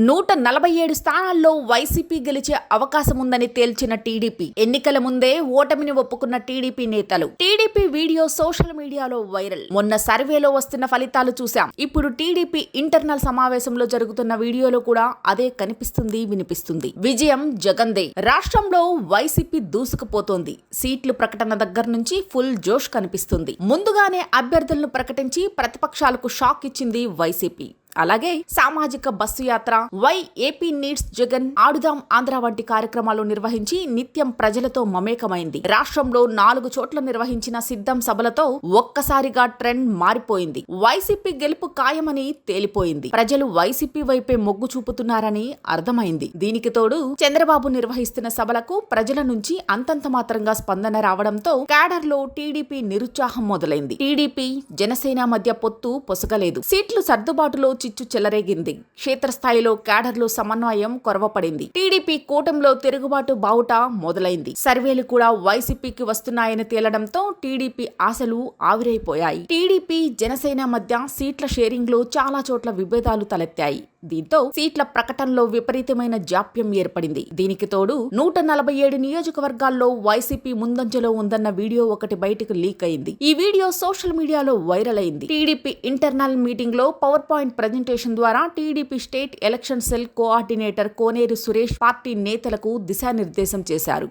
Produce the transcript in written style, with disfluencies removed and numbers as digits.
147 స్థానాల్లో వైసీపీ గెలిచే అవకాశం ఉందని తేల్చిన టీడీపీ. ఎన్నికల ముందే ఓటమిని ఒప్పుకున్న టీడీపీ నేతలు. టీడీపీ వీడియో సోషల్ మీడియాలో వైరల్. మొన్న సర్వేలో వస్తున్న ఫలితాలు చూశాం. ఇప్పుడు టీడీపీ ఇంటర్నల్ సమావేశంలో జరుగుతున్న వీడియోలో కూడా అదే కనిపిస్తుంది, వినిపిస్తుంది. విజయం జగందే. రాష్ట్రంలో వైసీపీ దూసుకుపోతోంది. సీట్లు ప్రకటన దగ్గర నుంచి ఫుల్ జోష్ కనిపిస్తుంది. ముందుగానే అభ్యర్థులను ప్రకటించి ప్రతిపక్షాలకు షాక్ ఇచ్చింది వైసీపీ. అలాగే సామాజిక బస్సు యాత్ర, వై ఏపీ నీడ్స్ జగన్, ఆడుదాం ఆంధ్ర వంటి కార్యక్రమాలు నిర్వహించి నిత్యం ప్రజలతో మమేకమైంది. రాష్ట్రంలో 4 చోట్ల నిర్వహించిన సిద్ధం సభలతో ఒక్కసారిగా ట్రెండ్ మారిపోయింది. వైసీపీ గెలుపు ఖాయమని తేలిపోయింది. ప్రజలు వైసీపీ వైపే మొగ్గు చూపుతున్నారని అర్థమైంది. దీనికి తోడు చంద్రబాబు నిర్వహిస్తున్న సభలకు ప్రజల నుంచి అంతంత మాత్రంగా స్పందన రావడంతో క్యాడర్ లో టీడీపీ నిరుత్సాహం మొదలైంది. టీడీపీ జనసేన మధ్య పొత్తు పొసగలేదు. సీట్లు సర్దుబాటులో చిచ్చు చెలరేగింది. క్షేత్రస్థాయిలో క్యాడర్లో సమన్వయం కొరవపడింది. టీడీపీ కూటమిలో తిరుగుబాటు బావుట మొదలైంది. సర్వేలు కూడా వైసీపీకి వస్తున్నాయని తేలడంతో టీడీపీ ఆశలు ఆవిరైపోయాయి. టీడీపీ జనసేన మధ్య సీట్ల షేరింగ్ లో చాలా చోట్ల విభేదాలు తలెత్తాయి. దీంతో సీట్ల ప్రకటనలో విపరీతమైన జాప్యం ఏర్పడింది. దీనికి తోడు 147 నియోజకవర్గాల్లో వైసీపీ ముందంజలో ఉందన్న వీడియో ఒకటి బయటకు లీక్ అయింది. ఈ వీడియో సోషల్ మీడియాలో వైరల్ అయింది. టీడీపీ ఇంటర్నల్ మీటింగ్ లో పవర్ పాయింట్ ప్రజెంటేషన్ ద్వారా TDP state election cell coordinator Koneru Suresh party నేతలకు దిశానిర్దేశం చేశారు.